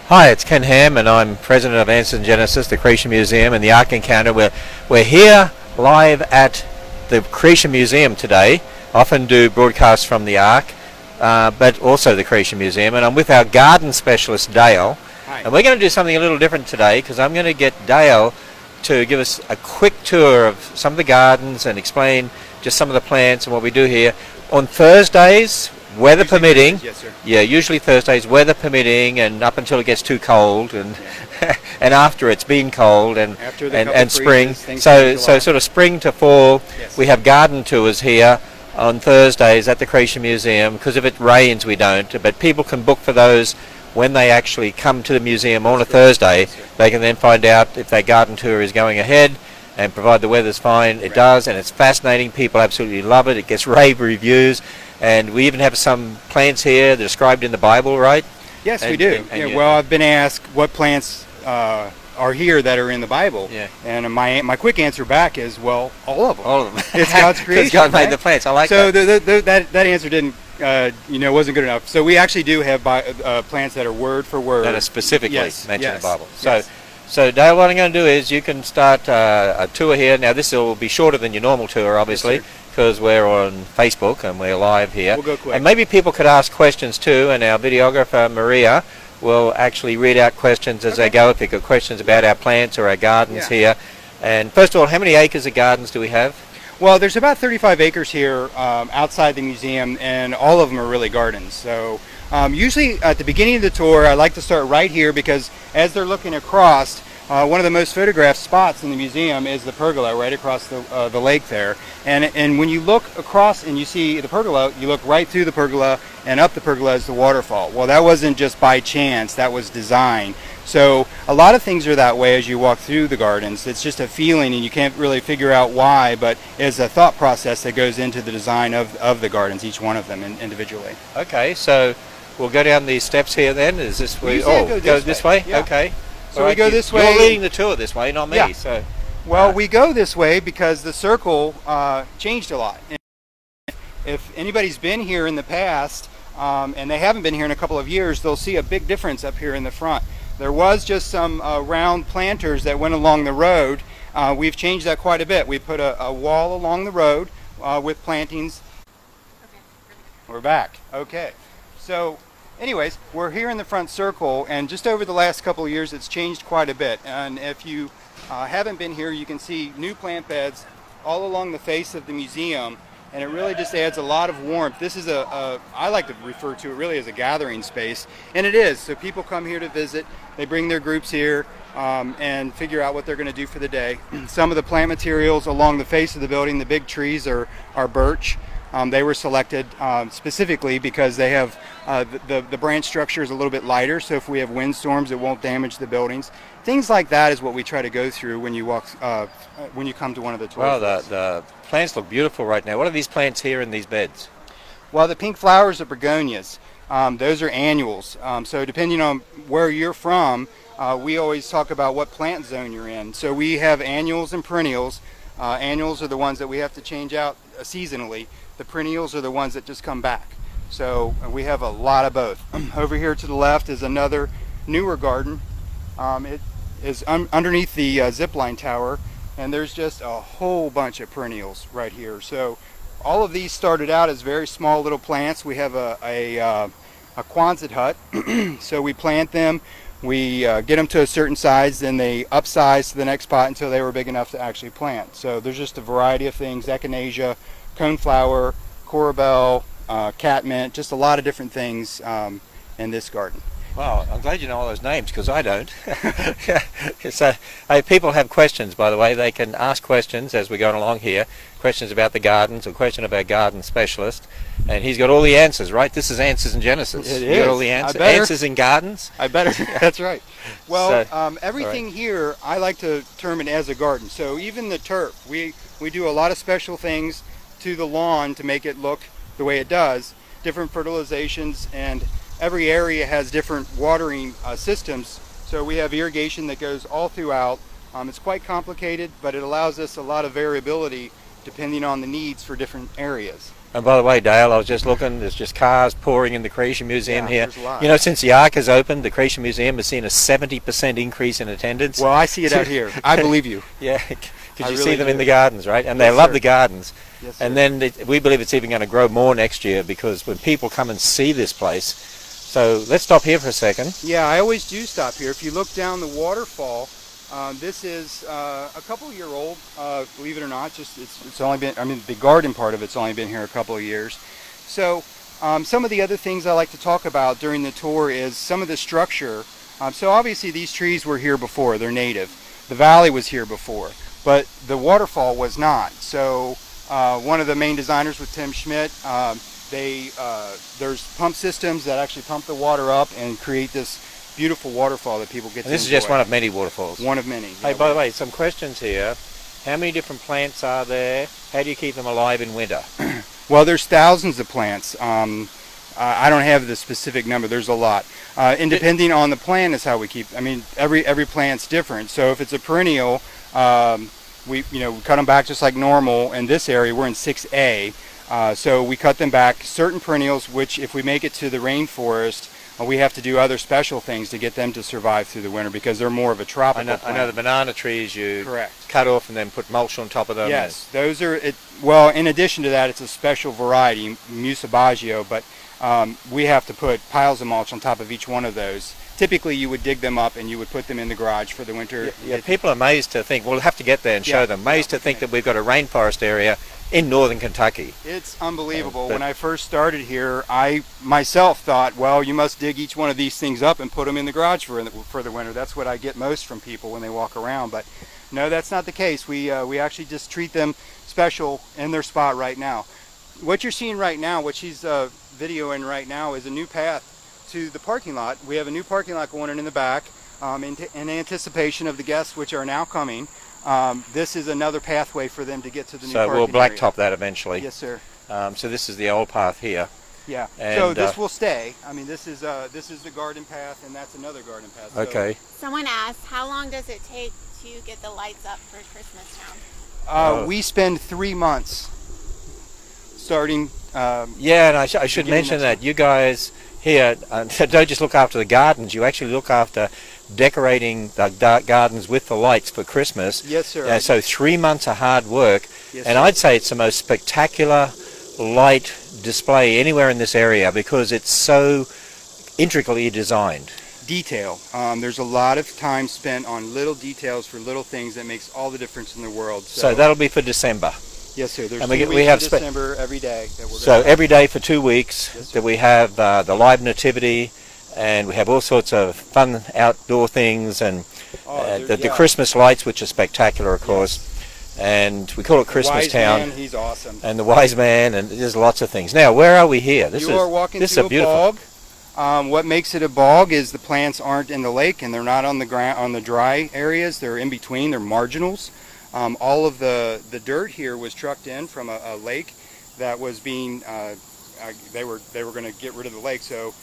Hi, it's Ken Ham, and I'm president of Answers in Genesis, the Creation Museum, and the Ark Encounter. We're here live at the Creation Museum today. Often do broadcasts from the Ark, but also the Creation Museum, and I'm with our garden specialist, Dale. Hi. And we're going to do something a little different today, because I'm going to get Dale to give us a quick tour of some of the gardens and explain just some of the plants and what we do here. On Thursdays, weather permitting, yes, sir. yeah, usually Thursdays, weather permitting, and up until it gets too cold, and and after it's been cold, and spring. So sort of spring to fall, yes. We have garden tours here on Thursdays at the Creation Museum. Because if it rains, we don't. But people can book for those when they actually come to the museum on a Thursday. Yes, they can then find out if their garden tour is going ahead, and provide the weather's fine. It does, and it's fascinating. People absolutely love it. It gets rave reviews. And we even have some plants here described in the Bible, right? Yes, we do. Well, I've been asked what plants are here that are in the Bible. Yeah. And my quick answer back is, well, all of them. All of them. It's God's creation. Because God made right? the plants. I like so that. that answer didn't, wasn't good enough. So we actually do have plants that are word for word. That are specifically mentioned in the Bible. So Dale, what I'm going to do is you can start a tour here. Now this will be shorter than your normal tour, obviously. Yes, because we're on Facebook and we're live here. We'll go quick. And maybe people could ask questions too, and our videographer Maria will actually read out questions as they go if they've got questions about our plants or our gardens here. And first of all, how many acres of gardens do we have? Well, there's about 35 acres here outside the museum, and all of them are really gardens. So usually at the beginning of the tour, I like to start right here, because as they're looking across, one of the most photographed spots in the museum is the pergola right across the lake there. And when you look across and you see the pergola, you look right through the pergola, and up the pergola is the waterfall. Well, that wasn't just by chance, that was design. So a lot of things are that way as you walk through the gardens. It's just a feeling, and you can't really figure out why, but it's a thought process that goes into the design of the gardens, each one of them individually. Okay, so we'll go down these steps here then. Is this where? Go this way? Yeah. Okay. So we go this way. You're leading the tour this way, not me. Yeah. So. Well, we go this way because the circle changed a lot. If anybody's been here in the past, and they haven't been here in a couple of years, they'll see a big difference up here in the front. There was just some round planters that went along the road. We've changed that quite a bit. We put a wall along the road with plantings. Okay. We're back. Okay. So anyways, we're here in the front circle, and just over the last couple of years it's changed quite a bit. And if you haven't been here, you can see new plant beds all along the face of the museum, and it really just adds a lot of warmth. This is I like to refer to it really as a gathering space, and it is. So people come here to visit, they bring their groups here and figure out what they're going to do for the day. Some of the plant materials along the face of the building, the big trees are birch. They were selected specifically because they have the branch structure is a little bit lighter, so if we have windstorms, it won't damage the buildings. Things like that is what we try to go through when you walk, when you come to one of the tours. Well, the plants look beautiful right now. What are these plants here in these beds? Well, the pink flowers are begonias. Those are annuals. So depending on where you're from, we always talk about what plant zone you're in. So we have annuals and perennials. Annuals are the ones that we have to change out seasonally. The perennials are the ones that just come back. So we have a lot of both. Over here to the left is another newer garden. It is underneath the zipline tower, and there's just a whole bunch of perennials right here. So all of these started out as very small little plants. We have a Quonset hut, so we plant them. We get them to a certain size, then they upsize to the next pot until they were big enough to actually plant. So there's just a variety of things: echinacea, coneflower, corabelle, catmint, just a lot of different things in this garden. Wow, I'm glad you know all those names, because I don't. So, if people have questions, by the way, they can ask questions as we're going along here, questions about the gardens or question about garden specialist, and he's got all the answers, right? This is Answers in Genesis. It You is. got all the answers. Answers in gardens. I better. That's right. Well, So, everything here I like to term it as a garden. So even the turf, we do a lot of special things to the lawn to make it look the way it does. Different fertilizations, and every area has different watering systems. So we have irrigation that goes all throughout. It's quite complicated, but it allows us a lot of variability depending on the needs for different areas. And by the way, Dale, I was just looking, there's just cars pouring in the Creation Museum Yeah, here. there's a lot. You know, since the Ark has opened, the Creation Museum has seen a 70% increase in attendance. Well, I see it out here. I believe you. Yeah, I because you really see them in do. the gardens, right? And they Yes, love sir. the gardens. Yes, sir. And then we believe it's even going to grow more next year because when people come and see this place. So let's stop here for a second. Yeah, I always do stop here. If you look down the waterfall, this is a couple-year old, believe it or not. Just it's only been, I mean, the garden part of it's only been here a couple of years. So some of the other things I like to talk about during the tour is some of the structure. So obviously these trees were here before, they're native. The valley was here before, but the waterfall was not. So one of the main designers with Tim Schmidt, there's pump systems that actually pump the water up and create this beautiful waterfall that people get to And this is enjoy. just one of many waterfalls. One of many. Hey, Yeah, by the way, some questions here. How many different plants are there? How do you keep them alive in winter? well, there's thousands of plants. I don't have the specific number. There's a lot. And depending on the plant is how we keep. I mean, every plant's different. So if it's a perennial, we cut them back just like normal. In this area, we're in 6A. So we cut them back. Certain perennials, which if we make it to the rainforest, we have to do other special things to get them to survive through the winter because they're more of a tropical I plant. know the banana trees you Correct. cut off and then put mulch on top of them. Yes, those are it. Well, in addition to that, it's a special variety, Musabagio, but we have to put piles of mulch on top of each one of those. Typically, you would dig them up and you would put them in the garage for the winter. Yeah, people are amazed to think, we'll have to get there and show them, amazed to think that we've got a rainforest area in northern Kentucky. It's unbelievable. When I first started here, I myself thought, well, you must dig each one of these things up and put them in the garage for the winter. That's what I get most from people when they walk around. But no, that's not the case. We actually just treat them special in their spot right now. What you're seeing right now, what she's videoing right now, is a new path to the parking lot. We have a new parking lot going in the back in anticipation of the guests which are now coming. This is another pathway for them to get to the new parking So we'll area. blacktop that eventually. Yes, sir. So this is the old path here. Yeah. And, so this will stay. I mean, this is the garden path, and that's another garden path. So, Okay. Someone asked, how long does it take to get the lights up for Christmas Town? we spend 3 months starting. Yeah, and I should mention that you guys here don't just look after the gardens, you actually look after decorating the gardens with the lights for Christmas. Yes, sir. So 3 months of hard work, Yes, and sir. I'd say it's the most spectacular light display anywhere in this area because it's so intricately designed. Detail. There's a lot of time spent on little details for little things that makes all the difference in the world. So that'll be for December. Yes, sir. There's And 2 we weeks have in December every day that we're So going to every day for 2 weeks Yes, sir. that we have the live nativity, and we have all sorts of fun outdoor things, and the Christmas lights, which are spectacular, of course. And we call it Christmas Wise Town. Man, he's awesome. And the wise man, and there's lots of things. Now, where are we here? You are walking this is through a a beautiful. bog. What makes it a bog is the plants aren't in the lake and they're not on the ground on the dry areas. They're in between. They're marginals. All of the dirt here was trucked in from a lake that was being. They were going to get rid of the lake, so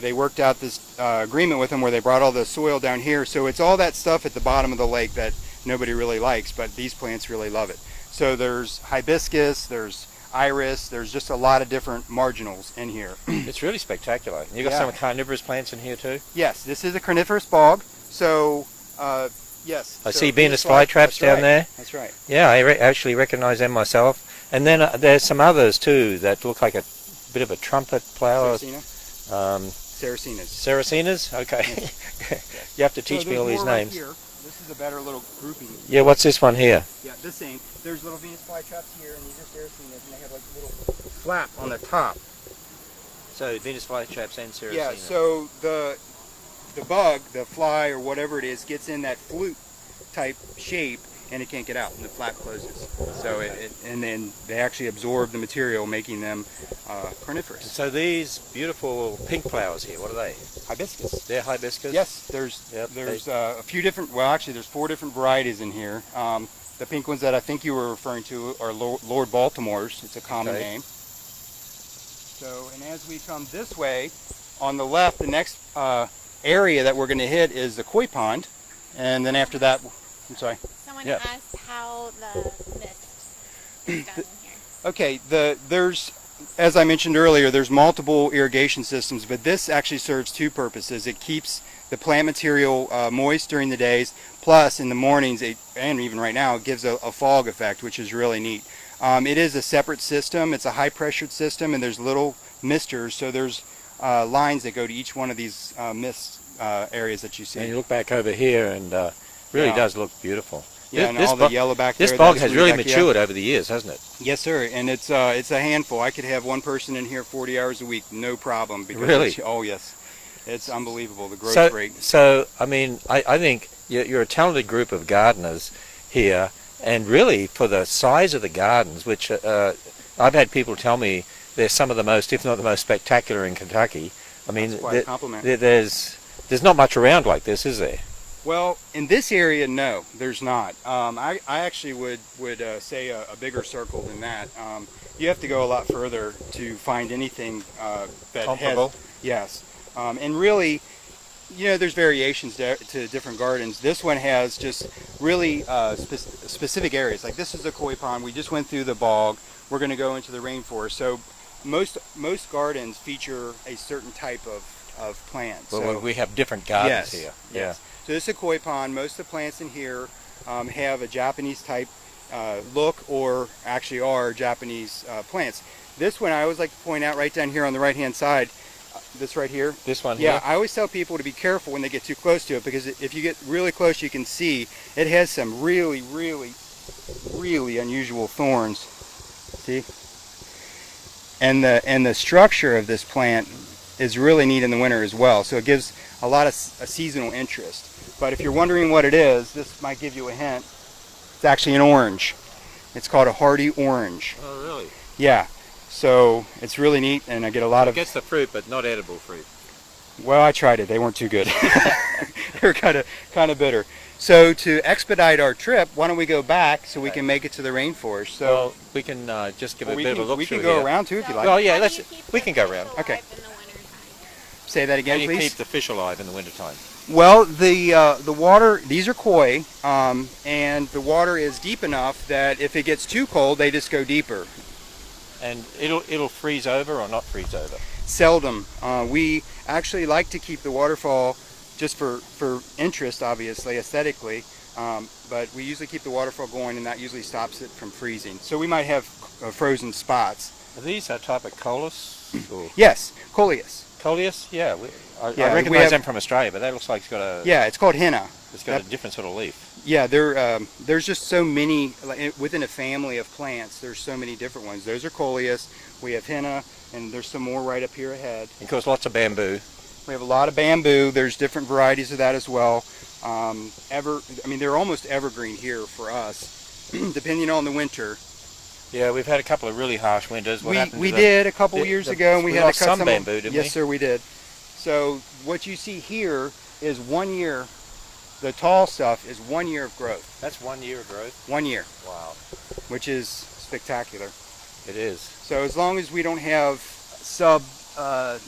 they worked out this agreement with them where they brought all the soil down here. So it's all that stuff at the bottom of the lake that nobody really likes, but these plants really love it. So there's hibiscus, there's iris, there's just a lot of different marginals in here. It's really spectacular. You got Yeah. some carnivorous plants in here too. Yes, this is a carnivorous bog. So yes. I so see Venus flytraps down there. That's right. Yeah, I actually recognize them myself. And then there's some others too that look like a bit of a trumpet flower. Saracena? Saracenas. Saracenas? Okay. You have to teach me all these names. Here. This is a better little grouping. Yeah, what's this one here? Yeah, this thing. There's little Venus flytraps here, and these are Saracenas, and they have like a little flap on the top. So Venus flytraps and Saracena. Yeah, so the bug, the fly or whatever it is, gets in that flute type shape and it can't get out and the flap closes. So and then they actually absorb the material, making them carnivorous. So these beautiful pink flowers here, what are they? Hibiscus. They're hibiscus? Yes, there's a few different, well actually there's 4 different varieties in here. The pink ones that I think you were referring to are Lord Baltimore's. It's a common name. So, and as we come this way, on the left, the next area that we're going to hit is the koi pond, and then after that, I'm sorry. Someone asked how the mist is done here. Okay, there's as I mentioned earlier, there's multiple irrigation systems, but this actually serves two purposes. It keeps the plant material moist during the days, plus in the mornings, and even right now, it gives a fog effect, which is really neat. It is a separate system. It's a high-pressured system, and there's little misters, so there's lines that go to each one of these mist areas that you see. And you look back over here, and really does look beautiful. Yeah, and all the yellow back there. This bog has really matured over the years, hasn't it? Yes, sir. And it's a handful. I could have one person in here 40 hours a week, no problem. Because really? Oh, yes. It's unbelievable, the growth rate. So, I mean, I think you're a talented group of gardeners here, and really for the size of the gardens, which I've had people tell me they're some of the most, if not the most spectacular in Kentucky. I mean, that's quite a compliment. There's not much around like this, is there? Well, in this area, no, there's not. I actually would say a bigger circle than that. You have to go a lot further to find anything that comparable. Yes, and really, there's variations to different gardens. This one has just really specific areas. Like this is a koi pond. We just went through the bog. We're going to go into the rainforest. So most gardens feature a certain type of plant. Well, so, we have different gardens here. Yeah. Yes. So this is a koi pond. Most of the plants in here have a Japanese type look, or actually are Japanese plants. This one I always like to point out right down here on the right hand side, this right here. This one here? Yeah, I always tell people to be careful when they get too close to it, because if you get really close you can see it has some really, really, really unusual thorns. See? And the structure of this plant is really neat in the winter as well, so it gives a lot of seasonal interest. But if you're wondering what it is, this might give you a hint. It's actually an orange. It's called a hardy orange. Oh, really? Yeah. So it's really neat, and I get a lot of... It gets the fruit, but not edible fruit. Well, I tried it. They weren't too good. They were kind of bitter. So to expedite our trip, why don't we go back so we can make it to the rainforest? So well, we can just give a bit of a look. We can through go here. around too if you like. Well, yeah, we can go around. Okay. Say that again, How do you please. keep the fish alive in the wintertime? Well, the water, these are koi, and the water is deep enough that if it gets too cold, they just go deeper. And it'll freeze over or not freeze over? Seldom. We actually like to keep the waterfall just for interest, obviously, aesthetically, but we usually keep the waterfall going, and that usually stops it from freezing. So we might have frozen spots. Are these a type of coleus? Or? Yes, coleus. Coleus? Yeah. I Yeah, recognize them from Australia, but that looks like it's got a... Yeah, it's called henna. It's got a different sort of leaf. Yeah, there's just so many, within a family of plants, there's so many different ones. Those are coleus, we have henna, and there's some more right up here ahead. And of course, lots of bamboo. We have a lot of bamboo. There's different varieties of that as well. They're almost evergreen here for us, depending on the winter. Yeah, we've had a couple of really harsh winters. What happened to we did a couple years ago, and we had to cut some bamboo, didn't we? Yes, sir, we did. So what you see here is 1 year. The tall stuff is 1 year of growth. That's 1 year of growth? 1 year. Wow. Which is spectacular. It is. So as long as we don't have sub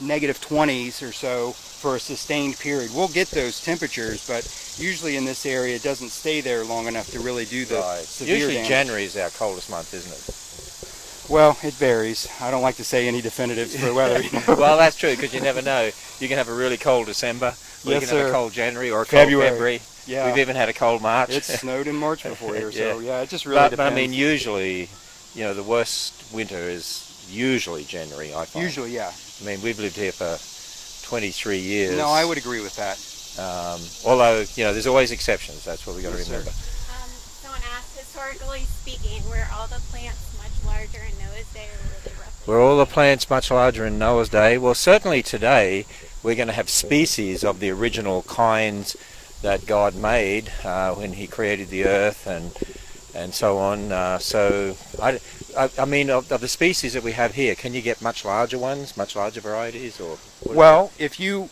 negative 20s or so for a sustained period, we'll get those temperatures, but usually in this area it doesn't stay there long enough to really do the severe Usually damage. January is our coldest month, isn't it? Well, it varies. I don't like to say any definitives for weather. Well, that's true, because you never know. You can have a really cold December, or you can have a cold January, or a cold February. Yeah. We've even had a cold March. It snowed in March before here, so Yeah. it just really depends. But I mean, usually, the worst winter is usually January, I find. Usually, yeah. I mean, we've lived here for 23 years. No, I would agree with that. Although, there's always exceptions. That's what we got to remember. Someone asked, historically speaking, were all the plants much larger in Noah's day, or were they roughly? Were all the plants much larger in Noah's day? Well, certainly today we're going to have species of the original kinds that God made when He created the earth and so on. So I mean, of the species that we have here, can you get much larger ones, much larger varieties, or? Well, if you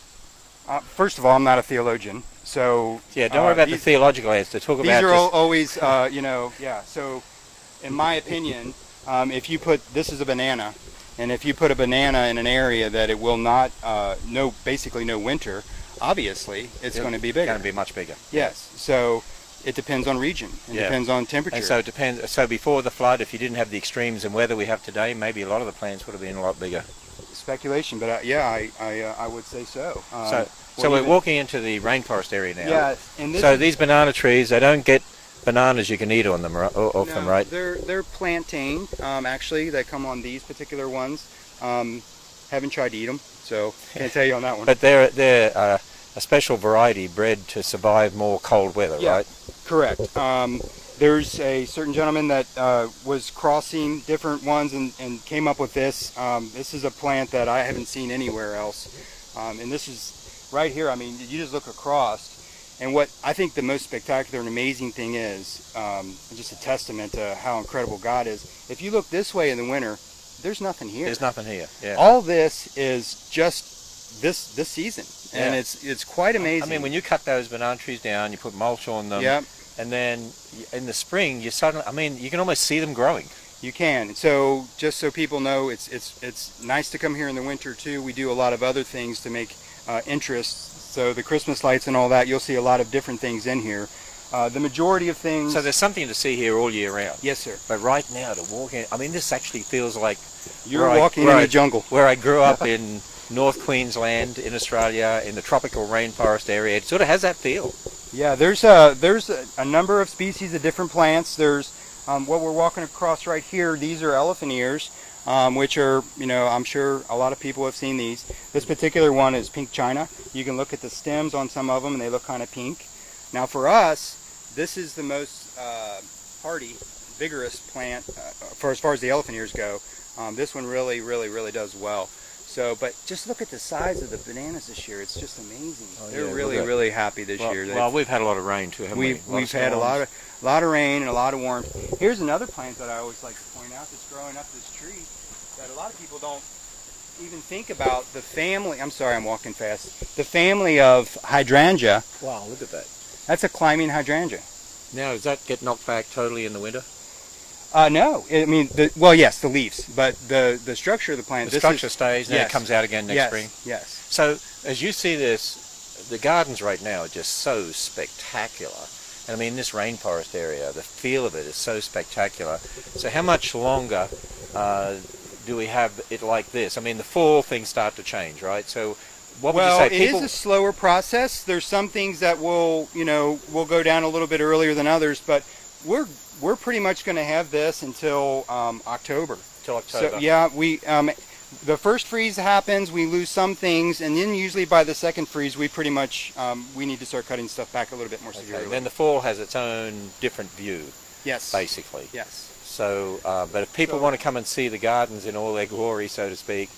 first of all, I'm not a theologian, so yeah, don't worry about the theological answer. Talk about these are always yeah. So, in my opinion, if you put this is a banana, and if you put a banana in an area that it will not basically no winter, obviously it's going to be bigger. Going to be much bigger. Yes. So It depends on region. It Yeah. depends on temperature. And so it depends. So before the flood, if you didn't have the extremes in weather we have today, maybe a lot of the plants would have been a lot bigger. Speculation, but I would say so. So we're walking into the rainforest area now. Yeah, and this So is, these banana trees, they don't get bananas you can eat on them, off them, right? They're plantain. Actually, they come on these particular ones. Haven't tried to eat them, so can't tell you on that one. But they're a special variety bred to survive more cold weather, Yeah, right? correct. There's a certain gentleman that was crossing different ones and came up with this. This is a plant that I haven't seen anywhere else. And this is right here. I mean, you just look across. And what I think the most spectacular and amazing thing is, just a testament to how incredible God is, if you look this way in the winter, there's nothing here. There's nothing here, yeah. All this is just this season. And Yeah. it's quite amazing. I mean, when you cut those banana trees down, you put mulch on them, Yep. and then in the spring, you suddenly, I mean, you can almost see them growing. You can. So just so people know, it's nice to come here in the winter too. We do a lot of other things to make interest. So the Christmas lights and all that, you'll see a lot of different things in here. The majority of things. So there's something to see here all year round. Yes, sir. But right now, to walk in, I mean, this actually feels like You're walking in the jungle. Where I grew up in North Queensland in Australia, in the tropical rainforest area. It sort of has that feel. Yeah, there's a number of species of different plants. There's what we're walking across right here. These are elephant ears, which are, I'm sure a lot of people have seen these. This particular one is pink china. You can look at the stems on some of them, and they look kind of pink. Now for us, this is the most hardy, vigorous plant as far as the elephant ears go. This one really does well. So, but just look at the size of the bananas this year. It's just amazing. They're really happy this year. Well, we've had a lot of rain too, haven't we? We've had a lot of rain and a lot of warmth. Here's another plant that I always like to point out that's growing up this tree that a lot of people don't even think about. The family. I'm sorry, I'm walking fast. The family of hydrangea. Wow, look at that. That's a climbing hydrangea. Now, does that get knocked back totally in the winter? No, I mean, yes, the leaves, but the structure of the plant. The structure stays, and then it comes out again next spring. Yes. So, as you see this, the gardens right now are just so spectacular. And I mean, this rainforest area, the feel of it is so spectacular. So, how much longer do we have it like this? I mean, the fall things start to change, right? So, what would you say? It is a slower process. There's some things that will go down a little bit earlier than others, but we're pretty much going to have this until October. Till October. So yeah, the first freeze happens, we lose some things, and then usually by the second freeze, we pretty much we need to start cutting stuff back a little bit more severely. Then the fall has its own different view. Yes. Basically. Yes. So, but if people want to come and see the gardens in all their glory, so to speak,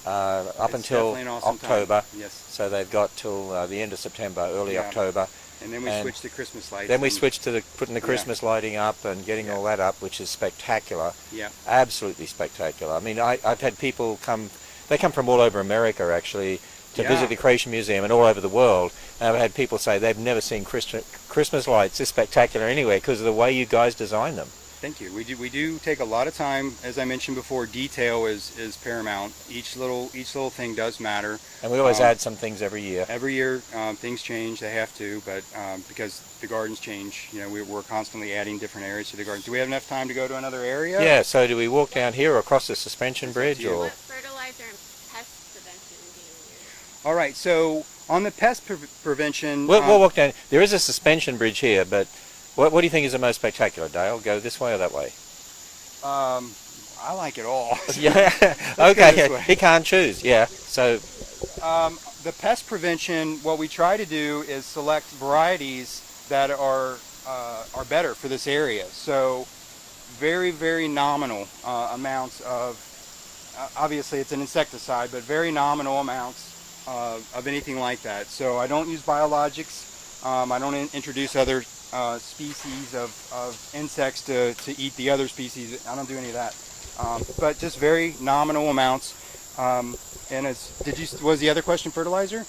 up until October, yes. So they've got till the end of September, early October. And then we switch to Christmas lights. Then we switch to putting the Christmas lighting up and getting all that up, which is spectacular. Yeah. Absolutely spectacular. I mean, I've had people come, they come from all over America actually, to visit the Creation Museum and all over the world. And I've had people say they've never seen Christmas lights this spectacular anywhere because of the way you guys design them. Thank you. We do take a lot of time. As I mentioned before, detail is paramount. Each little thing does matter. And we always add some things every year. Every year, things change. They have to, but because the gardens change, we're constantly adding different areas to the gardens. Do we have enough time to go to another area? Yeah. So do we walk down here or across the suspension bridge, or? What fertilizer and pest prevention do you use? All right. So on the pest prevention, We'll walk down. There is a suspension bridge here, but what do you think is the most spectacular, Dale? Go this way or that way? I like it all. Yeah. Okay. He can't choose. Yeah. So. The pest prevention, what we try to do is select varieties that are better for this area. So very nominal amounts of, obviously it's an insecticide, but very nominal amounts of anything like that. So I don't use biologics. I don't introduce other species of insects to eat the other species. I don't do any of that. But just very nominal amounts. And was the other question fertilizer?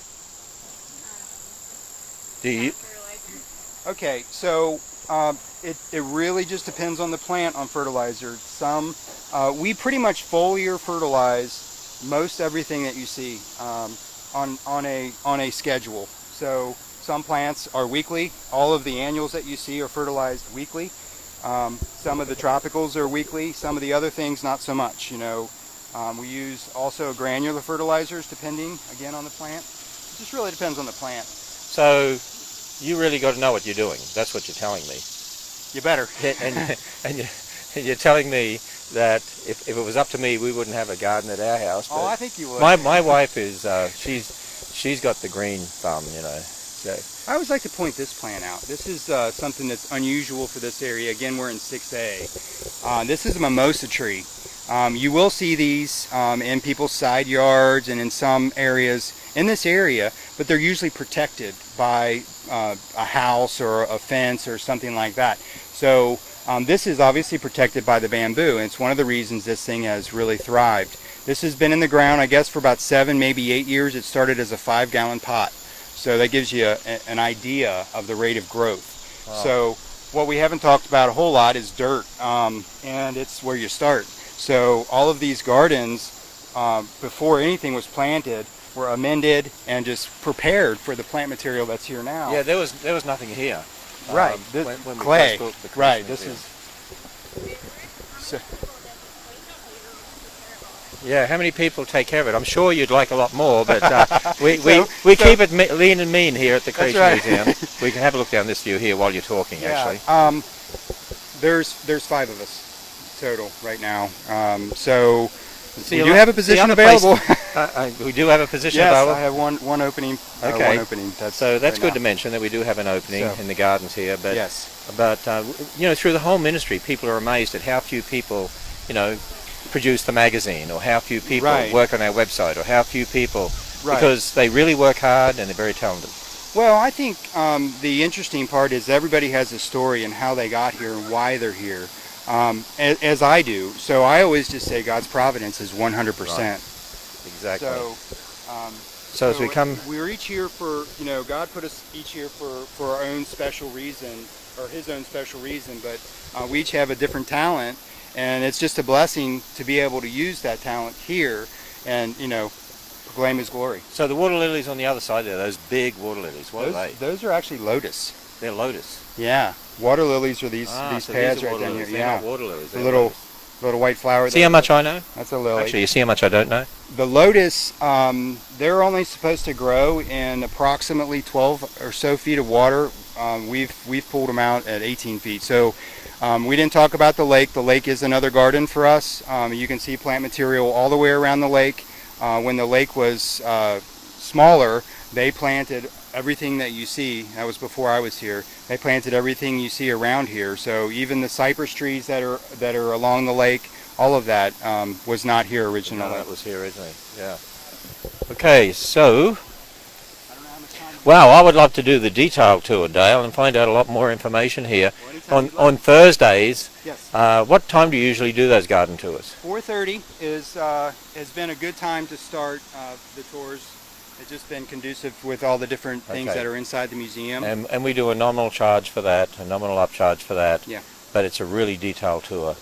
Do you? Okay, so it really just depends on the plant on fertilizer. We pretty much foliar fertilize most everything that you see on a schedule. So Some plants are weekly. All of the annuals that you see are fertilized weekly. Some of the tropicals are weekly. Some of the other things not so much. We use also granular fertilizers depending, again, on the plant. It just really depends on the plant. So you really got to know what you're doing. That's what you're telling me. You better. And you're telling me that if it was up to me, we wouldn't have a garden at our house. Oh, I think you would. My wife is she's got the green thumb, So I always like to point this plant out. This is something that's unusual for this area. Again, we're in 6A. This is a mimosa tree. You will see these in people's side yards and in some areas in this area, but they're usually protected by a house or a fence or something like that. So this is obviously protected by the bamboo, and it's one of the reasons this thing has really thrived. This has been in the ground, I guess, for about 7, maybe 8 years. It started as a 5-gallon pot. So that gives you an idea of the rate of growth. Wow. So what we haven't talked about a whole lot is dirt, and it's where you start. So all of these gardens, before anything was planted, were amended and just prepared for the plant material that's here now. Yeah, there was nothing here. Right, when we clay. first built the Right, Christmas this here. is. So, Yeah, how many people take care of it? I'm sure you'd like a lot more, but we keep it lean and mean here at the Creation right. Museum. We can have a look down this view here while you're talking, actually. There's 5 of us total right now. So See, we do have a position available. We do have a position Yes, available? I have one opening. Okay. One opening. That's right good now. to mention that we do have an opening So, in the gardens here. But, yes. But through the whole ministry, people are amazed at how few people, produce the magazine, or how few people Right. work on our website, or how few people, Right. because they really work hard and they're very talented. Well, I think the interesting part is everybody has a story and how they got here and why they're here, as I do. So I always just say God's providence is 100%. Exactly. So as we come, we're each here for, God put us each here for our own special reason, or His own special reason, but we each have a different talent, and it's just a blessing to be able to use that talent here and, proclaim His glory. So the water lilies on the other side there, those big water lilies, what are they? Those are actually lotus. They're lotus. Yeah, water lilies are these so pads these are right water down here. lilies. They're Yeah, not water lilies. the They're little lotus. white flower. See how much I know? That's a lily. Actually, you see how much I don't know? The lotus, they're only supposed to grow in approximately 12 or so feet of water. We've pulled them out at 18 feet. So we didn't talk about the lake. The lake is another garden for us. You can see plant material all the way around the lake. When the lake was smaller, they planted everything that you see. That was before I was here. They planted everything you see around here. So even the cypress trees that are along the lake, all of that was not here originally. No, that was here originally. Yeah. Okay, so wow, I would love to do the detailed tour, Dale, and find out a lot more information here. On Thursdays, yes. What time do you usually do those garden tours? 4:30 has been a good time to start the tours. It's just been conducive with all the different things that are inside the museum. And we do a nominal charge for that, a nominal upcharge for that. Yeah. But it's a really detailed tour.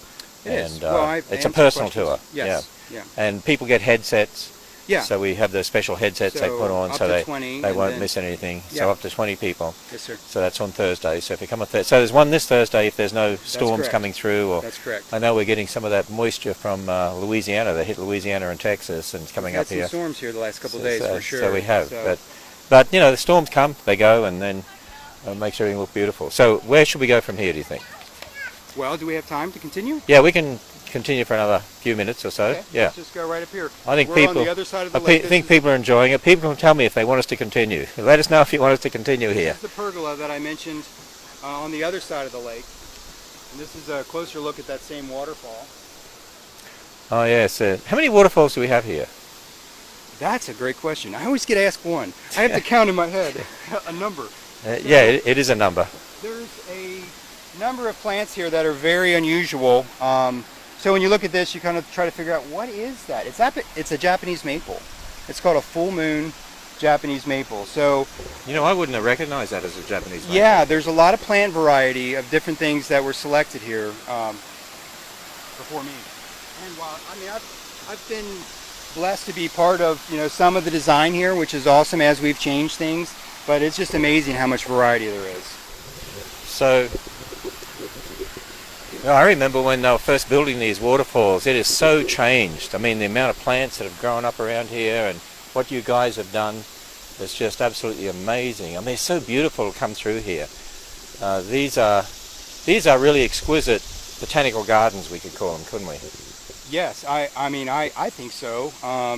It is. And Well, it's a personal tour. Yes. Yeah. Yeah. And people get headsets. Yeah. So we have those special headsets they So put on up so to they 20, won't and then- miss anything. Yeah. So up to 20 people. Yes, sir. So that's on Thursday. So if you come on Thursday, so there's one this Thursday if there's no storms correct. coming through. Or That's correct. I know we're getting some of that moisture from Louisiana. They hit Louisiana and Texas, and it's coming We've up had here. some storms here the last couple of days for sure. So we have, So- but the storms come, they go, and then it makes everything look beautiful. So where should we go from here? Do you think? Well, do we have time to continue? Yeah, we can continue for another few minutes or so. Okay, Yeah. Let's just go right up here. I think We're people. on the other side of the I lake. think people are enjoying it. People can tell me if they want us to continue. Let us know if you want us to continue here. This is the pergola that I mentioned on the other side of the lake. And this is a closer look at that same waterfall. Oh yes. How many waterfalls do we have here? That's a great question. I always get asked one. I have to count in my head a number. Yeah, it is a number. There's a number of plants here that are very unusual. So when you look at this, you kind of try to figure out what is that? It's a Japanese maple. It's called a full moon Japanese maple. So I wouldn't have recognized that as a Japanese maple. yeah, there's a lot of plant variety of different things that were selected here before me. And while I've been blessed to be part of some of the design here, which is awesome as we've changed things. but it's just amazing how much variety there is. So, I remember when they were first building these waterfalls, it is so changed. I mean, the amount of plants that have grown up around here and what you guys have done is just absolutely amazing. I mean, it's so beautiful to come through here. These are really exquisite botanical gardens, we could call them, couldn't we? Yes, I mean, I think so.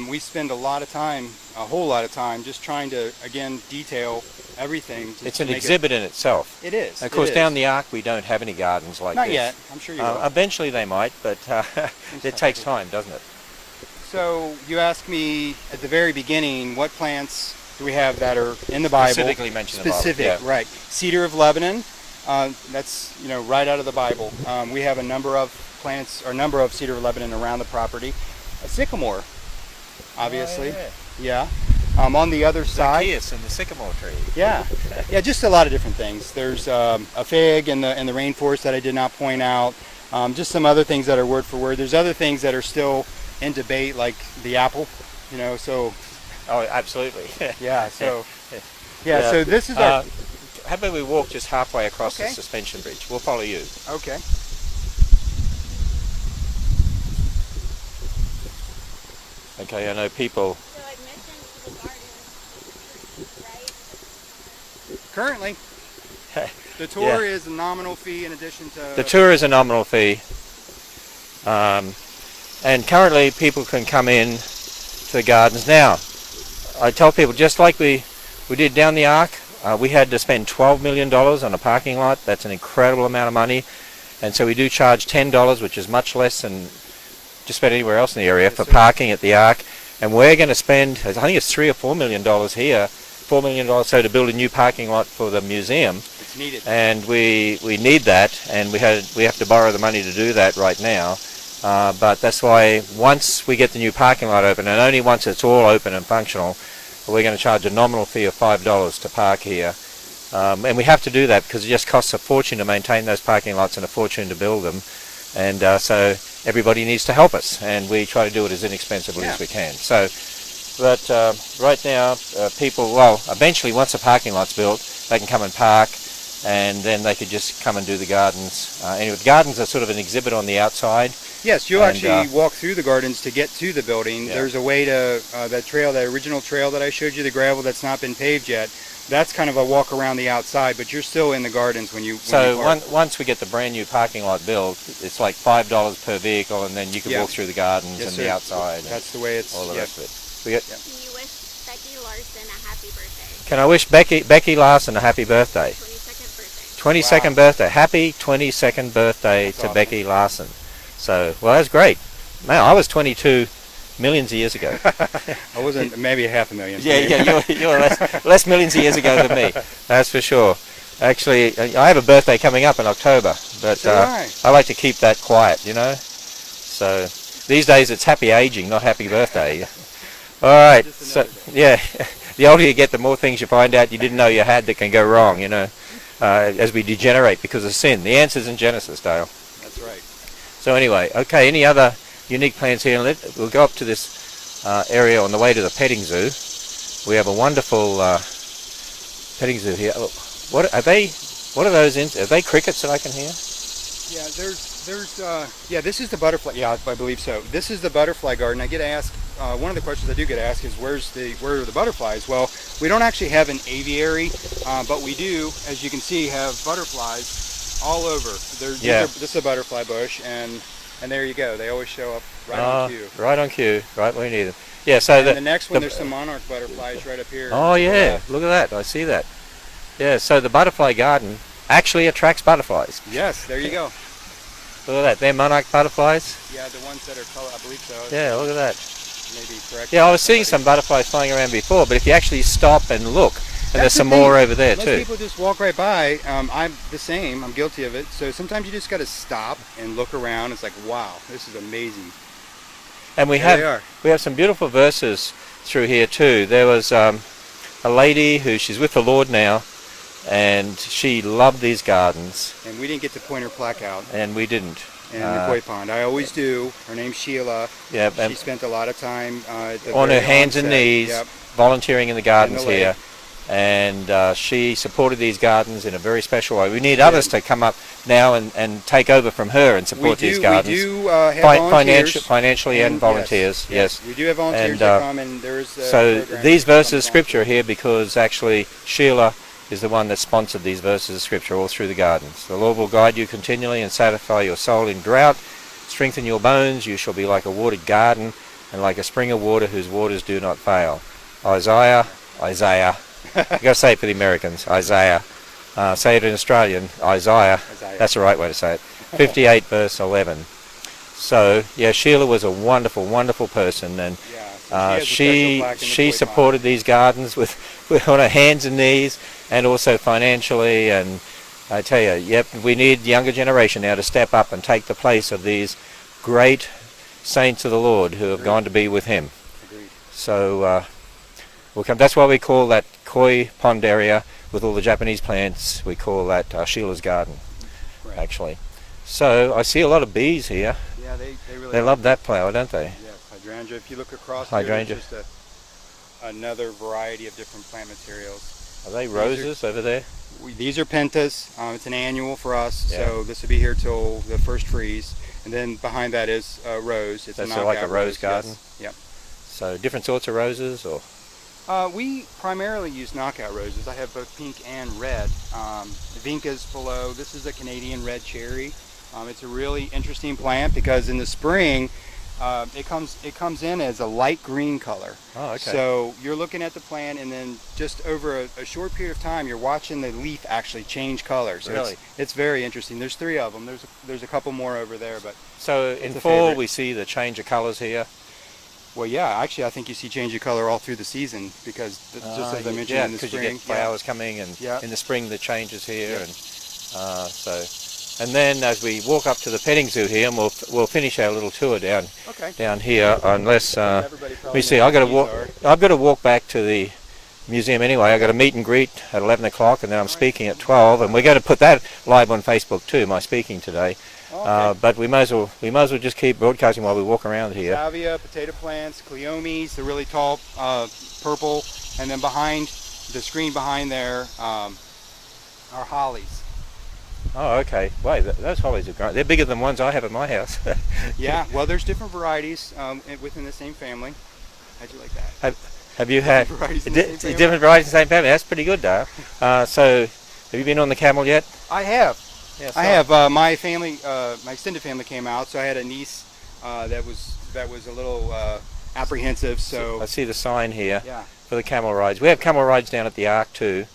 We spend a lot of time, a whole lot of time, just trying to, again, detail everything. It's an exhibit in itself. It is. And of course, down the Ark, we don't have any gardens like this. Not yet. I'm sure you will. Eventually they might, but it takes time, doesn't it? So you asked me at the very beginning, what plants do we have that are in the Bible? Specifically mentioned in the Bible. Specific, yeah. Right. Cedar of Lebanon. That's right out of the Bible. We have a number of plants, or a number of cedar of Lebanon around the property. A sycamore, obviously. Oh, yeah. On the other side. Zacchaeus and the sycamore tree. Yeah. Yeah, just a lot of different things. There's a fig in the rainforest that I did not point out. Just some other things that are word for word. There's other things that are still in debate, like the apple. So. Oh, absolutely. Yeah. So. Yeah. So this is our. How about we walk just halfway across the suspension bridge? We'll follow you. Okay. Okay, I know people. So admission to the garden is free, right? Currently, the tour is a nominal fee in addition to. The tour is a nominal fee, and currently people can come in to the gardens. Now, I tell people, just like we did down the Ark, we had to spend $12 million on a parking lot. That's an incredible amount of money, and so we do charge $10, which is much less than just about anywhere else in the area for parking at the Ark. And we're going to spend, I think it's $3 or $4 million here, $4 million so to build a new parking lot for the museum. It's needed. And we need that, and we have to borrow the money to do that right now. But that's why once we get the new parking lot open, and only once it's all open and functional, we're going to charge a nominal fee of $5 to park here. And we have to do that because it just costs a fortune to maintain those parking lots and a fortune to build them. And so everybody needs to help us, and we try to do it as inexpensively as we can. So, but right now, people, well, eventually once the parking lot's built, they can come and park, and then they could just come and do the gardens. Anyway, the gardens are sort of an exhibit on the outside. Yes, you'll actually walk through the gardens to get to the building. Yeah. There's a way to, that trail, that original trail that I showed you, the gravel that's not been paved yet, that's kind of a walk around the outside, but you're still in the gardens when you once we get the brand new parking lot built, it's like $5 per vehicle, and then you can walk through the gardens and the outside. That's the way it's all the rest of it. Can you wish Becky Larson a happy birthday? Can I wish Becky Larson a happy birthday? 22nd birthday. 22nd birthday. Happy 22nd birthday to Becky Larson. So, well, that's great. Man, I was 22 millions of years ago. I wasn't, maybe 500,000. Yeah, you're less millions of years ago than me. That's for sure. Actually, I have a birthday coming up in October, but I like to keep that quiet, So these days it's happy aging, not happy birthday. All right. So yeah, the older you get, the more things you find out you didn't know you had that can go wrong. As we degenerate because of sin. The answer's in Genesis, Dale. That's right. So anyway, okay. Any other unique plants here? We'll go up to this area on the way to the petting zoo. We have a wonderful petting zoo here. Oh, what are they? What are those? Are they crickets that I can hear? Yeah, this is the butterfly. Yeah, I believe so. This is the butterfly garden. I get asked. One of the questions I do get asked is where are the butterflies? Well, we don't actually have an aviary, but we do, as you can see, have butterflies all over. This is a butterfly bush, and there you go. They always show up right on cue. Right on cue, right where you need them. Yeah. So the next one, there's some monarch butterflies right up here. Oh yeah, look at that. I see that. Yeah. So the butterfly garden actually attracts butterflies. Yes. There you go. Look at that. They're monarch butterflies. Yeah, the ones that are color, I believe so. Yeah. Look at that. Maybe correct. Yeah, I was seeing some butterflies flying around before, but if you actually stop and look, and there's some more over there too. Most people just walk right by. I'm the same. I'm guilty of it. So sometimes you just got to stop and look around. It's like, wow, this is amazing. And we have some beautiful verses through here too. There was a lady she's with the Lord now, and she loved these gardens. And we didn't get to point her plaque out. And we didn't. In the koi pond. I always do. Her name's Sheila. Yeah. She spent a lot of time on her hands and knees, volunteering in the gardens here. and she supported these gardens in a very special way. We need others to come up now and take over from her and support these gardens. We do have volunteers. Financially and volunteers, yes. We do have volunteers that come, and there's so these verses of Scripture here, because actually Sheila is the one that sponsored these verses of Scripture all through the gardens. The Lord will guide you continually and satisfy your soul in drought, strengthen your bones, you shall be like a watered garden, and like a spring of water whose waters do not fail. Isaiah. You got to say it for the Americans. Isaiah. Say it in Australian. Isaiah. That's the right way to say it. 58 verse 11. So yeah, Sheila was a wonderful, wonderful person, and she supported these gardens with on her hands and knees, and also financially. And I tell you, yep, we need the younger generation now to step up and take the place of these great saints of the Lord who have gone to be with Him. So we'll come. That's why we call that koi pond area with all the Japanese plants. We call that Sheila's garden, actually. So I see a lot of bees here. Yeah, they really love that flower, don't they? Yeah, hydrangea. If you look across hydrangea. here, there's just another variety of different plant materials. Are they roses over there? These are pentas. It's an annual for us, so this will be here till the first freeze. And then behind that is rose. It's That's like a rose garden? Yes. Yep. So different sorts of roses, or? We primarily use knockout roses. I have both pink and red. Vinca's below. This is a Canadian red cherry. It's a really interesting plant because in the spring it comes in as a light green color. Oh, okay. So you're looking at the plant, and then just over a short period of time, you're watching the leaf actually change color. So really? It's very interesting. There's 3 of them. There's a couple more over there, but so in fall we see the change of colors here. Well, yeah, actually, I think you see change of color all through the season because, just as I mentioned, in the spring, you get flowers coming, and in the spring the changes here, and and then as we walk up to the petting zoo here, and we'll finish our little tour down here. Unless let me see, I've got to walk back to the museum anyway. I've got a meet and greet at 11 o'clock, and then I'm speaking at 12, and we're going to put that live on Facebook too. My speaking today. But we might as well just keep broadcasting while we walk around here. Salvia, potato plants, cleomes, the really tall purple, and then behind the screen behind there are hollies. Oh, okay. Wait, those hollies are great. They're bigger than ones I have at my house. Yeah, well, there's different varieties within the same family. How'd you like that? Have you had different varieties in the same family? That's pretty good, Dale. So, have you been on the camel yet? I have. Yes, I have. My family, my extended family came out, so I had a niece that was a little apprehensive. So I see the sign here for the camel rides. We have camel rides down at the Ark too,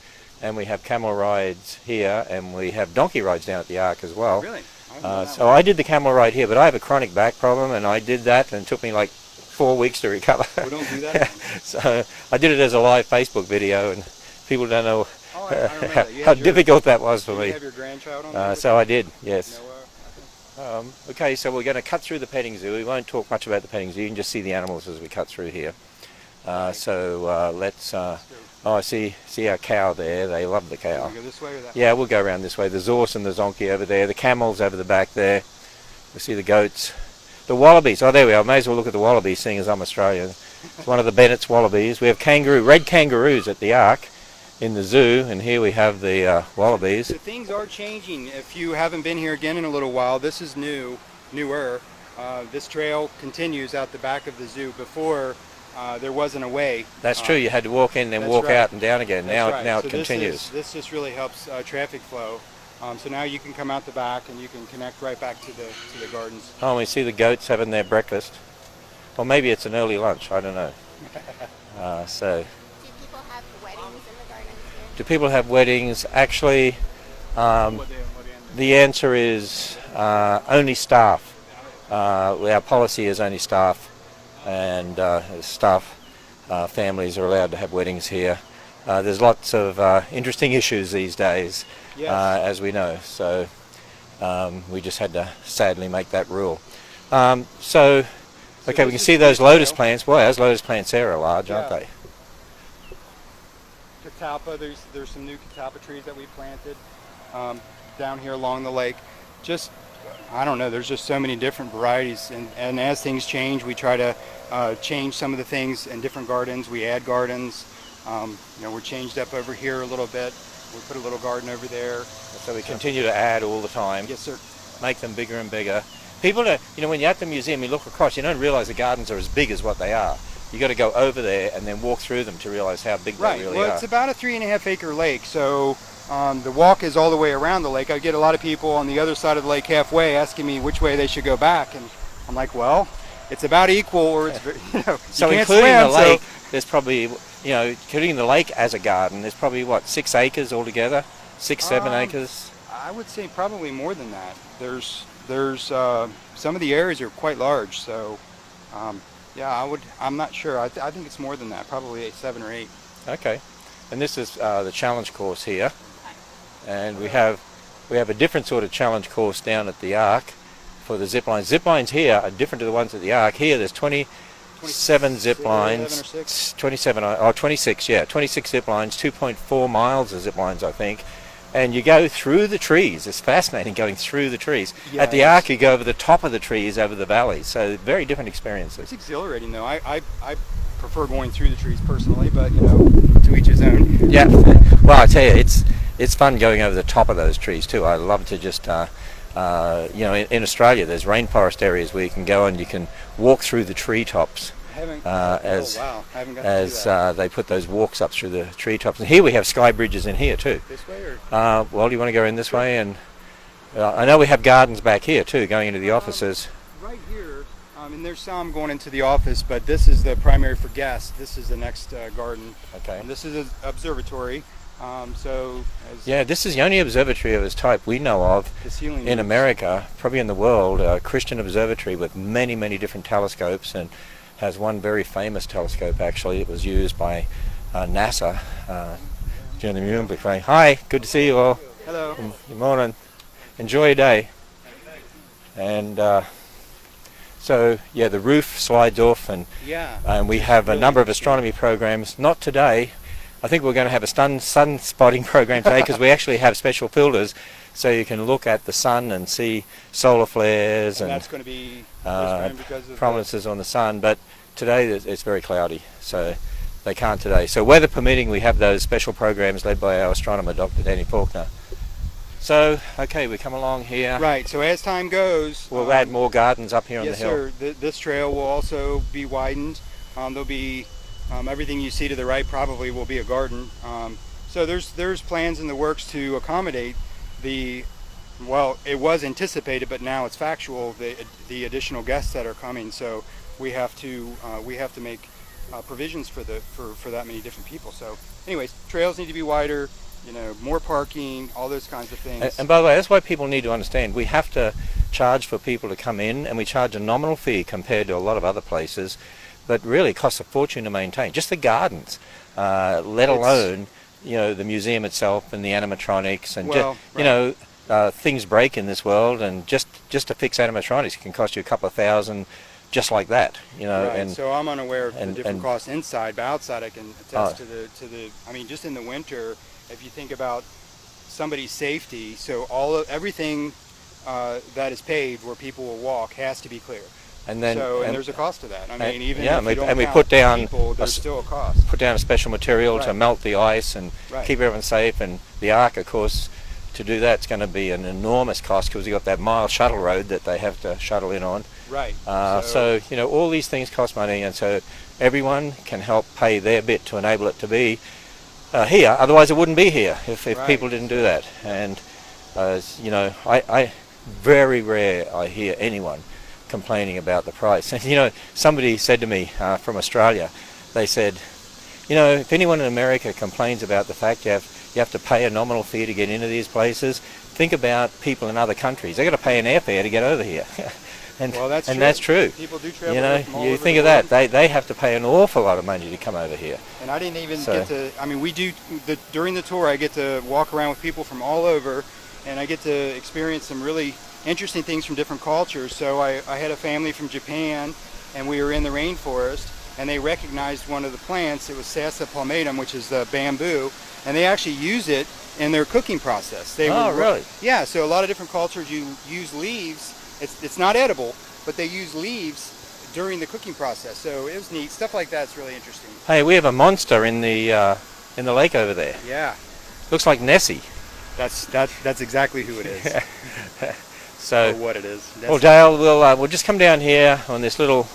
and we have camel rides here, and we have donkey rides down at the Ark as well. Really? So I did the camel ride here, but I have a chronic back problem, and I did that, and it took me like 4 weeks to recover. We don't do that. So I did it as a live Facebook video, and people don't know how your, difficult that was for me. You have your grandchild on so I did, yes. Okay, so we're going to cut through the petting zoo. We won't talk much about the petting zoo. You can just see the animals as we cut through here. Let's. I see our cow there. They love the cow. Go this way or that way? Yeah, we'll go around this way. The zorse and the zonkey over there. The camels over the back there. We see the goats. The wallabies. Oh, there we are. May as well look at the wallabies, seeing as I'm Australian. It's one of the Bennett's wallabies. We have red kangaroos at the Ark in the zoo, and here we have the wallabies. So things are changing. If you haven't been here again in a little while, this is newer. This trail continues out the back of the zoo. Before there wasn't a way. That's true. You had to walk in, then walk out and down again. Now it so continues. This just really helps traffic flow. So now you can come out the back and you can connect right back to the gardens. Oh, we see the goats having their breakfast. Or maybe it's an early lunch. I don't know. So. Do people have weddings in the gardens here? Do people have weddings? Actually, the answer is only staff. Our policy is only staff, and families are allowed to have weddings here. There's lots of interesting issues these days, as we know, so we just had to sadly make that rule. Okay, we can see those lotus plants. Boy, those lotus plants there are large, aren't they? Catalpa, there's some new catalpa trees that we planted down here along the lake. Just, I don't know, there's just so many different varieties, and as things change, we try to change some of the things in different gardens. We add gardens. We're changed up over here a little bit. We put a little garden over there. So we continue to add all the time. Yes, sir. Make them bigger and bigger. People don't, when you're at the museum, you look across, you don't realize the gardens are as big as what they are. You got to go over there and then walk through them to realize how big they really are. Well, it's about a 3.5 acre lake, so the walk is all the way around the lake. I get a lot of people on the other side of the lake halfway asking me which way they should go back, and I'm like, well, it's about equal, or it's so you can't including swim, the lake, there's probably including the lake as a garden, there's probably 6 acres altogether, 7 acres. I would say probably more than that. There's some of the areas are quite large, so I'm not sure. I think it's more than that, probably 7 or 8. Okay, and this is the challenge course here, and we have a different sort of challenge course down at the Ark for the zip lines. Zip lines here are different to the ones at the Ark. Here there's 27 zip lines, 26 zip lines, 2.4 miles of zip lines, I think. And you go through the trees. It's fascinating going through the trees. Yeah, at the Ark, you go over the top of the trees, over the valleys. So very different experiences. It's exhilarating, though. I prefer going through the trees personally, but to each his own. Yeah. Well, I tell you, it's fun going over the top of those trees too. I love to just, in Australia, there's rainforest areas where you can go and you can walk through the treetops. I haven't got They put those walks up through the treetops. And here we have sky bridges in here too. This way, or? Well, you want to go in this way? And I know we have gardens back here too, going into the offices. Right here, and there's some going into the office, but this is the primary for guests. This is the next garden. Okay. And this is an observatory. This is the only observatory of its type we know of in America, probably in the world, a Christian observatory with many, many different telescopes, and has one very famous telescope actually. It was used by NASA during the Olympic Games. Hi, good to see you all. Hello. Good morning. Enjoy your day. And the roof slides off, and we have a number of astronomy programs. Not today. I think we're going to have a sun spotting program today because we actually have special filters so you can look at the sun and see solar flares and that's going to be prominences on the sun. But today it's very cloudy, so they can't today. So weather permitting, we have those special programs led by our astronomer, Dr. Danny Faulkner. So, okay, we come along here. Right, so as time goes, we'll add more gardens up here on the hill. Yes, sir. This trail will also be widened. There'll be everything you see to the right probably will be a garden. So there's plans in the works to accommodate it was anticipated, but now it's factual, the additional guests that are coming. So we have to make provisions for that many different people. So anyways, trails need to be wider, more parking, all those kinds of things. And by the way, that's why people need to understand we have to charge for people to come in, and we charge a nominal fee compared to a lot of other places, but really it costs a fortune to maintain. Just the gardens, let alone the museum itself and the animatronics, and things break in this world, and just to fix animatronics can cost you a couple of $1,000 just like that. Right. And so I'm unaware of the different costs inside, but outside I can attest to the. I mean, just in the winter, if you think about somebody's safety, so everything that is paved where people will walk has to be clear. And there's a cost to that. I mean, even if you don't put down people, there's still a cost. Put down a special material to melt the ice and keep everyone safe. And the Ark, of course, to do that, it's going to be an enormous cost because you've got that mile shuttle road that they have to shuttle in on. Right. So all these things cost money, and so everyone can help pay their bit to enable it to be here. Otherwise, it wouldn't be here if people didn't do that. And I very rare I hear anyone complaining about the price. And somebody said to me from Australia, they said, if anyone in America complains about the fact you have to pay a nominal fee to get into these places, think about people in other countries. They've got to pay an airfare to get over here. That's true. People do travel from all you over think the of world. that, they have to pay an awful lot of money to come over here. And I didn't even get to, we do, during the tour I get to walk around with people from all over, and I get to experience some really interesting things from different cultures. So I had a family from Japan, and we were in the rainforest, and they recognized one of the plants. It was Sassa palmatum, which is the bamboo, and they actually use it in their cooking process. Really? Yeah, so a lot of different cultures use leaves. It's not edible, but they use leaves during the cooking process. So it was neat. Stuff like that's really interesting. Hey, we have a monster in the lake over there. Yeah, Looks like Nessie. that's exactly who it is. So, Or what it is. well, Dale, we'll just come down here on this little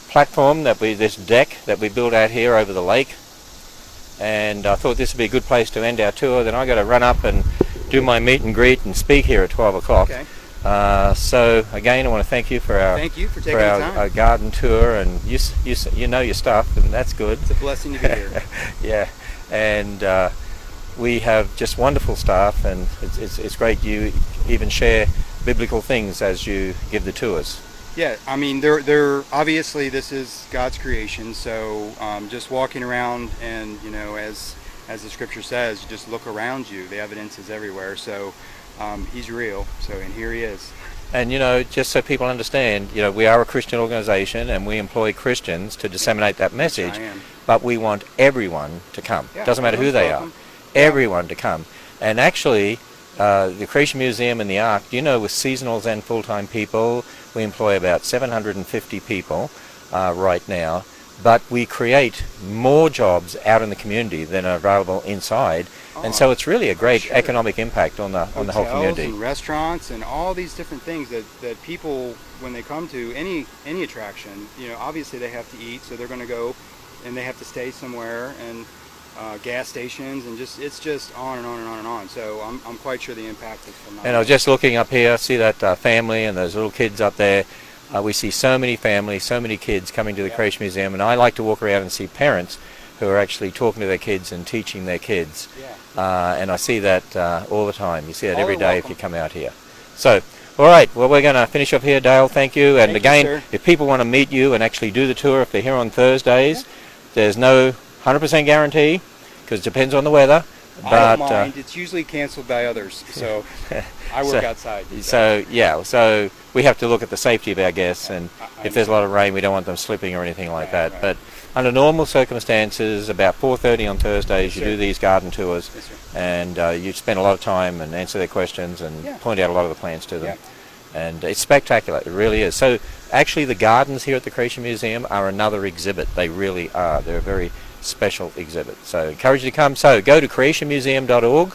platform this deck that we built out here over the lake, and I thought this would be a good place to end our tour. Then I got to run up and do my meet and greet and speak here at 12 o'clock. Okay. So again, I want to thank you for Thank you for taking the time. our garden tour, and you know your stuff, and that's good. It's a blessing to be here. Yeah, and we have just wonderful staff, and it's great you even share biblical things as you give the tours. Yeah, I mean, they're obviously this is God's creation, so just walking around and, you know, as the scripture says, you just look around you. The evidence is everywhere, so he's real, and here he is. And, you know, just so people understand, you know, we are a Christian organization and we employ Christians to disseminate that message, but we want everyone to come. Yeah, Doesn't matter who they welcome. are, everyone to come. And actually, the Creation Museum and the Ark, you know, with seasonals and full-time people, we employ about 750 people right now, but we create more jobs out in the community than are available inside, and so it's really a great economic impact on the whole community. And restaurants and all these different things that people, when they come to any attraction, you know, obviously they have to eat, so they're going to go and they have to stay somewhere, and gas stations, and it's just on and on and on and on. So I'm quite sure the impact is phenomenal. And I was just looking up here, see that family and those little kids up there. We see so many families, so many kids coming to the Creation Museum, and I like to walk around and see parents who are actually talking to their kids and teaching their kids. And I see that all the time. You see that every day if you come out here. So, all right, well, we're going to finish up here, Dale. Thank you. And again, if people want to meet you and actually do the tour, if they're here on Thursdays, there's no 100% guarantee, because it depends on the weather. But I don't mind. It's usually canceled by others, so I work outside. So we have to look at the safety of our guests, and if there's a lot of rain, we don't want them slipping or anything like that. But under normal circumstances, about 4:30 on Thursdays, you do these garden tours, and you spend a lot of time and answer their questions and point out a lot of the plants to them. And it's spectacular, it really is. So actually the gardens here at the Creation Museum are another exhibit. They really are. They're a very special exhibit. So I encourage you to come. So go to creationmuseum.org,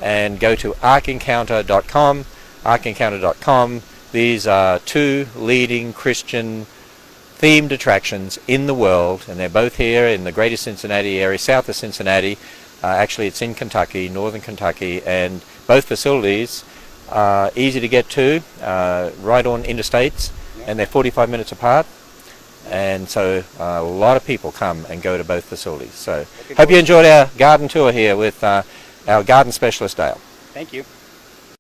and go to arkencounter.com. These are two leading Christian themed attractions in the world, and they're both here in the greater Cincinnati area, south of Cincinnati. Actually, it's in Kentucky, northern Kentucky, and both facilities are easy to get to, right on interstates, and they're 45 minutes apart. And so a lot of people come and go to both facilities. So hope you enjoyed our garden tour here with our garden specialist, Dale. Thank you.